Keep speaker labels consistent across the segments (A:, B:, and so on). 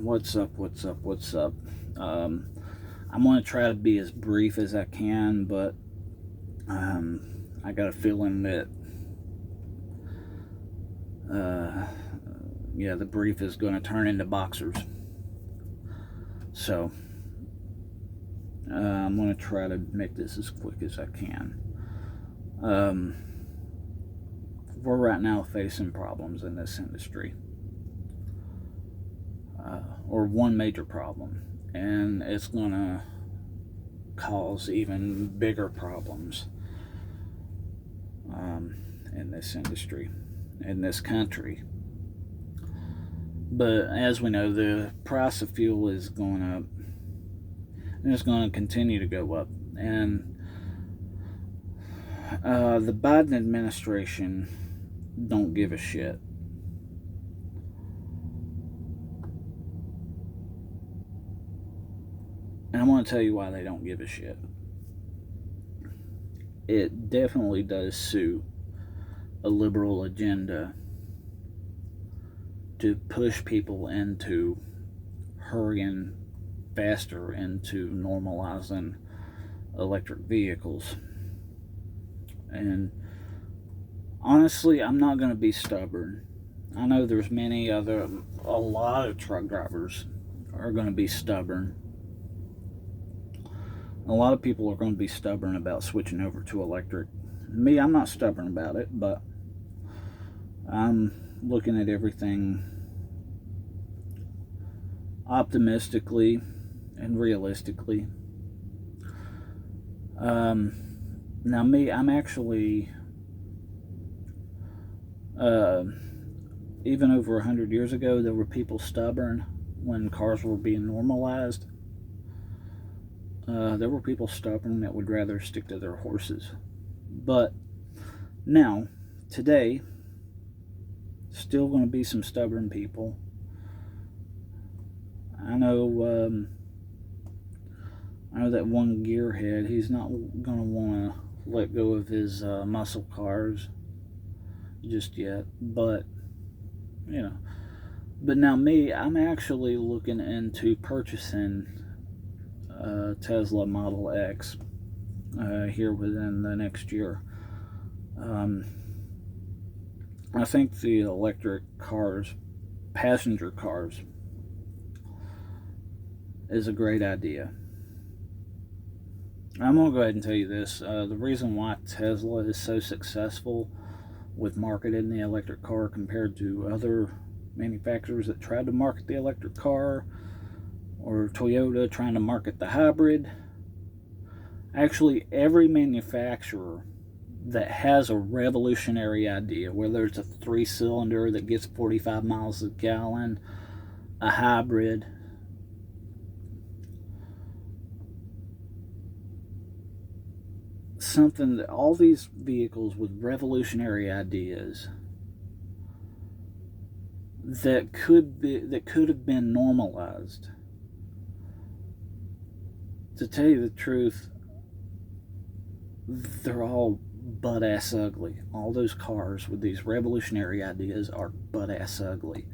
A: What's up? What's up? What's up? Um, I'm going to try to be as brief as I can, but I got a feeling that, uh, the brief is going to turn into boxers. So, I'm going to try to make this as quick as I can. We're right now facing problems in this industry, or one major problem, and it's going to cause even bigger problems in this industry, in this country. But as we know, the price of fuel is going up, and it's going to continue to go up. And the Biden administration don't give a shit. And I want to tell you why they don't give a shit. It definitely does suit a liberal agenda to push people into hurrying faster into normalizing electric vehicles. And honestly, I'm not going to be stubborn. I know there's a lot of truck drivers are going to be stubborn. A lot of people are going to be stubborn about switching over to electric. Me, I'm not stubborn about it, but I'm looking at everything optimistically and realistically. Now, me, I'm actually, even over 100 years ago, there were people stubborn when cars were being normalized. There were people stubborn that would rather stick to their horses. But now, today, still going to be some stubborn people. I know that one gearhead, he's not going to want to let go of his muscle cars just yet. But, But now me, I'm actually looking into purchasing Tesla Model X here within the next year. I think the electric cars, passenger cars, is a great idea. I'm going to go ahead and tell you this. The reason why Tesla is so successful with marketing the electric car compared to other manufacturers that tried to market the electric car, or Toyota trying to market the hybrid. Actually, every manufacturer that has a revolutionary idea, whether it's a 3-cylinder that gets 45 miles a gallon, a hybrid, something that all these vehicles with revolutionary ideas that could have been normalized. To tell you the truth, they're all butt-ass ugly. All those cars with these revolutionary ideas are butt-ass ugly.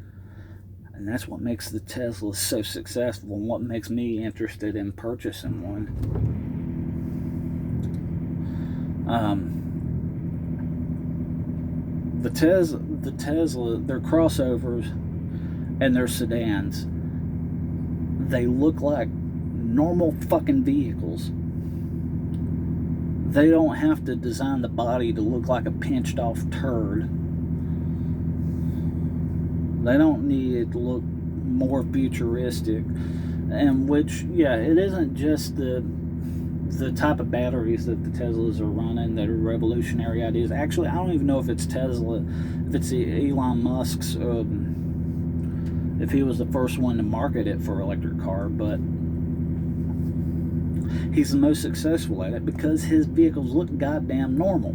A: And that's what makes the Tesla so successful and what makes me interested in purchasing one. The Tesla, their crossovers and their sedans, they look like normal fucking vehicles. They don't have to design the body to look like a pinched off turd. They don't need it to look more futuristic. And which, it isn't just the type of batteries that the Teslas are running that are revolutionary ideas. Actually, I don't even know if it's Tesla, if it's Elon Musk's, if he was the first one to market it for electric car, but he's the most successful at it because his vehicles look goddamn normal.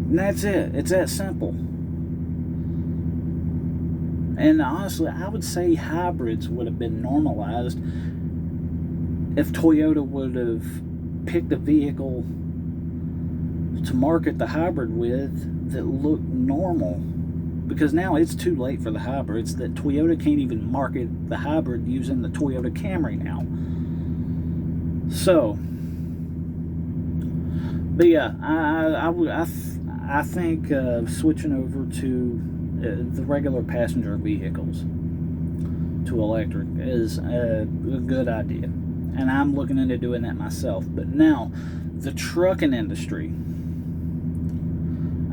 A: And that's it. It's that simple. And honestly, I would say hybrids would have been normalized if Toyota would have picked a vehicle to market the hybrid with that looked normal. because now it's too late for the hybrid. It's that Toyota can't even market the hybrid using the Toyota Camry now. So, but yeah, I think switching over to the regular passenger vehicles to electric is a good idea, and I'm looking into doing that myself. But now, the trucking industry,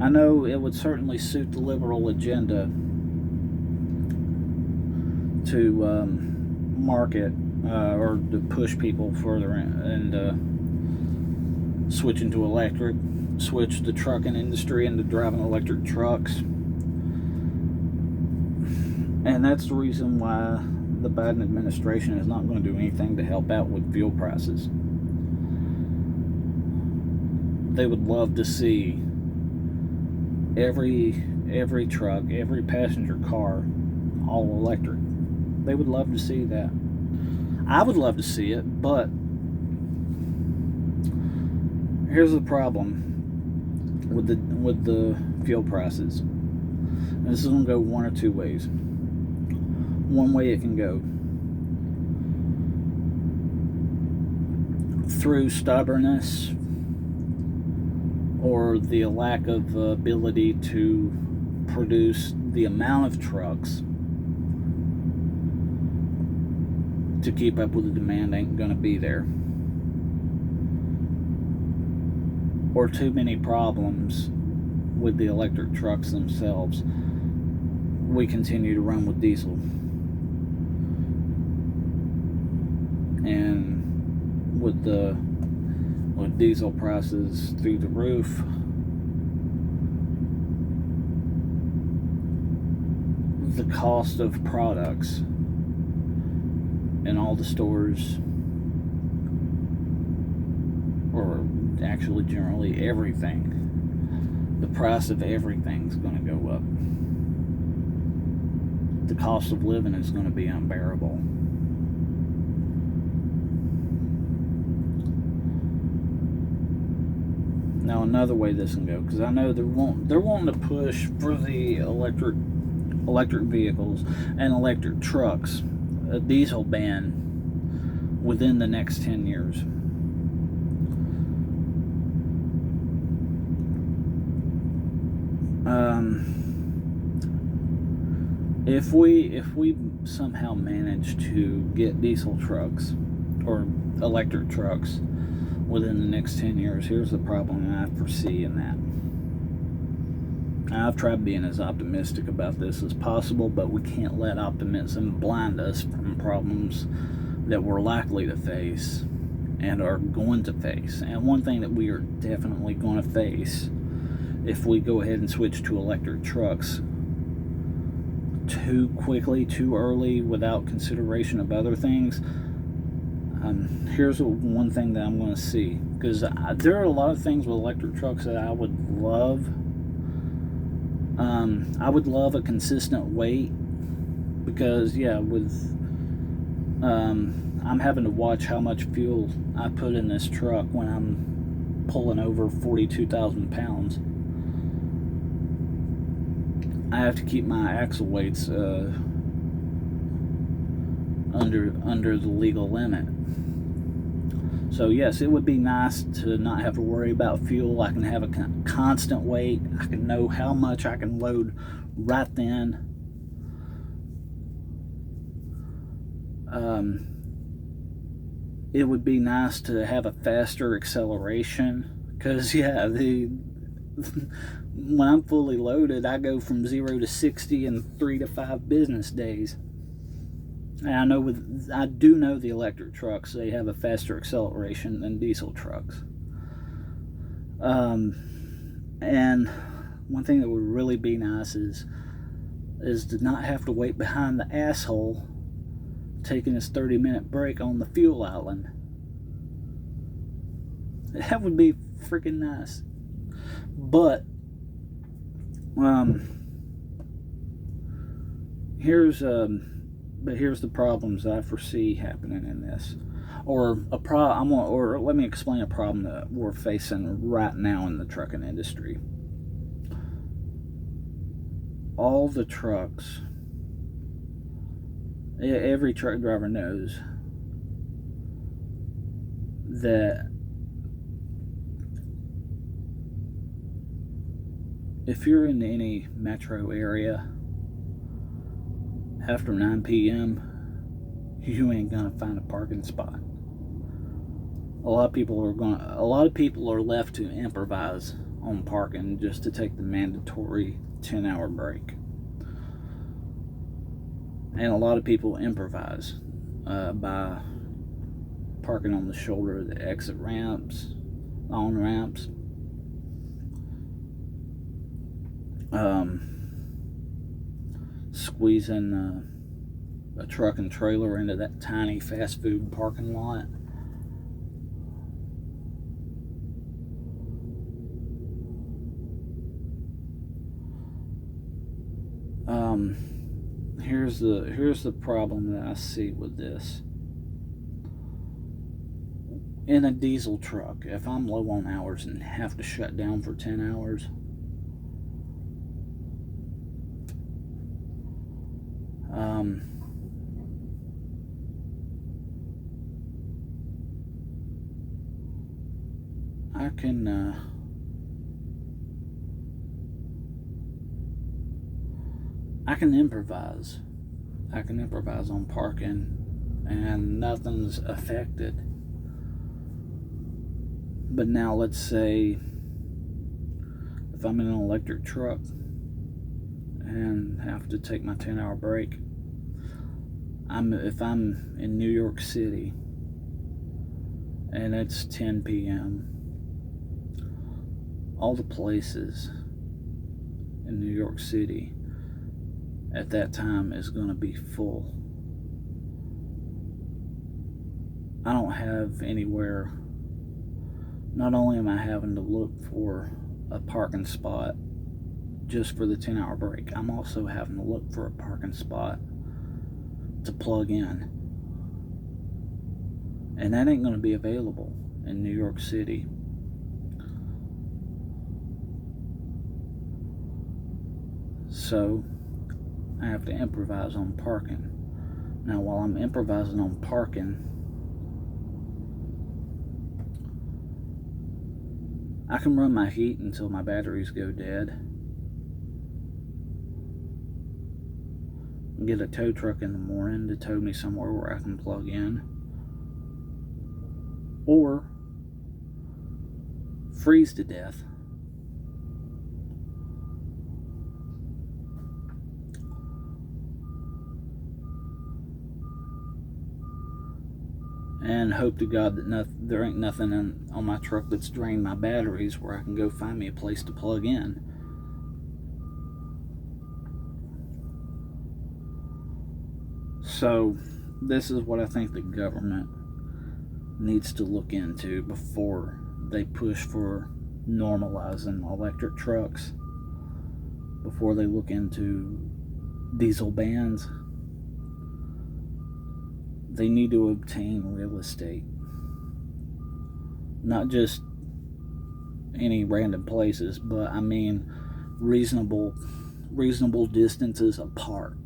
A: I know it would certainly suit the liberal agenda to market or to push people further and switch into electric, switch the trucking industry into driving electric trucks. And that's the reason why the Biden administration is not going to do anything to help out with fuel prices. They would love to see every truck, every passenger car, all electric. They would love to see that. I would love to see it, but here's the problem with the fuel prices. And this is going to go one or two ways. One way it can go through stubbornness or the lack of ability to produce the amount of trucks to keep up with the demand ain't going to be there, or too many problems with the electric trucks themselves. We continue to run with diesel, and with diesel prices through the roof, the cost of products in all the stores, or actually generally everything, the price of everything's going to go up. The cost of living is going to be unbearable. Now, another way this can go, because I know they're wanting to push for the electric vehicles and electric trucks, a diesel ban within the next 10 years. If we somehow manage to get diesel trucks or electric trucks within the next 10 years, here's the problem I foresee in that. I've tried being as optimistic about this as possible, but we can't let optimism blind us from problems that we're likely to face and are going to face. And one thing that we are definitely going to face if we go ahead and switch to electric trucks too quickly, too early, without consideration of other things, here's one thing that I'm going to see. Because there are a lot of things with electric trucks that I would love. I would love a consistent weight, because I'm having to watch how much fuel I put in this truck when I'm pulling over 42,000 pounds. I have to keep my axle weights under the legal limit. So yes, it would be nice to not have to worry about fuel. I can have a constant weight. I can know how much I can load right then. It would be nice to have a faster acceleration, because when I'm fully loaded, I go from 0 to 60 in 3 to 5 business days. And I do know the electric trucks, they have a faster acceleration than diesel trucks. And one thing that would really be nice is to not have to wait behind the asshole taking his 30-minute break on the fuel island. That would be freaking nice. But here's the problems I foresee happening in this, or let me explain a problem that we're facing right now in the trucking industry. all the trucks, every truck driver knows that if you're in any metro area after 9 p.m., you ain't gonna find a parking spot. A lot of people are left to improvise on parking just to take the mandatory 10-hour break. And a lot of people improvise by parking on the shoulder of the exit ramps, on ramps. Squeezing a truck and trailer into that tiny fast food parking lot. Here's the problem that I see with this. In a diesel truck, if I'm low on hours and have to shut down for 10 hours, I can improvise. I can improvise on parking and nothing's affected. But now let's say if I'm in an electric truck and have to take my 10-hour break, if I'm in New York City and it's 10 p.m., all the places in New York City at that time is going to be full. I don't have anywhere. Not only am I having to look for a parking spot just for the 10-hour break, I'm also having to look for a parking spot to plug in. And that ain't going to be available in New York City. So I have to improvise on parking. Now, while I'm improvising on parking, I can run my heat until my batteries go dead. Get a tow truck in the morning to tow me somewhere where I can plug in. Or freeze to death. And hope to God that there ain't nothing on my truck that's drained my batteries where I can go find me a place to plug in. So this is what I think the government needs to look into before they push for normalizing electric trucks, before they look into diesel bans. They need to obtain real estate, not just any random places, but I mean reasonable distances apart.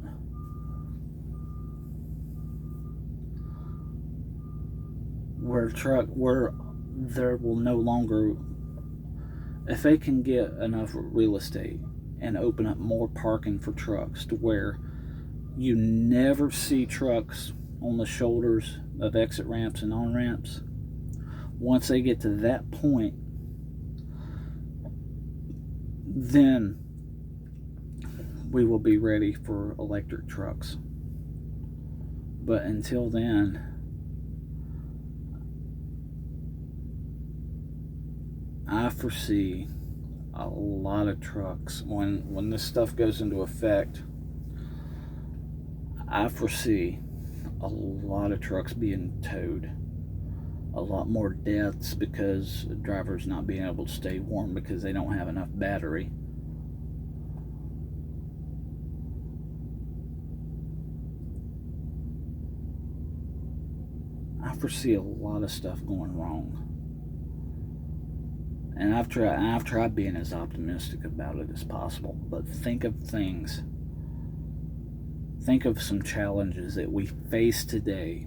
A: Where there will no longer, if they can get enough real estate and open up more parking for trucks to where you never see trucks on the shoulders of exit ramps and on ramps. Once they get to that point, then we will be ready for electric trucks. But until then, I foresee a lot of trucks when this stuff goes into effect. I foresee a lot of trucks being towed, a lot more deaths because drivers not being able to stay warm because they don't have enough battery. I foresee a lot of stuff going wrong. And I've tried being as optimistic about it as possible. But think of things. Think of some challenges that we face today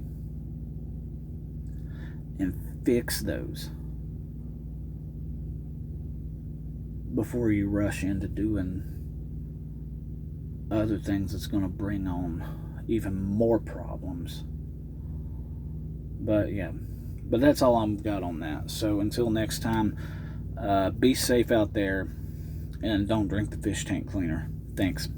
A: and fix those before you rush into doing other things that's going to bring on even more problems. But yeah, but that's all I've got on that. So until next time, be safe out there and don't drink the fish tank cleaner. Thanks.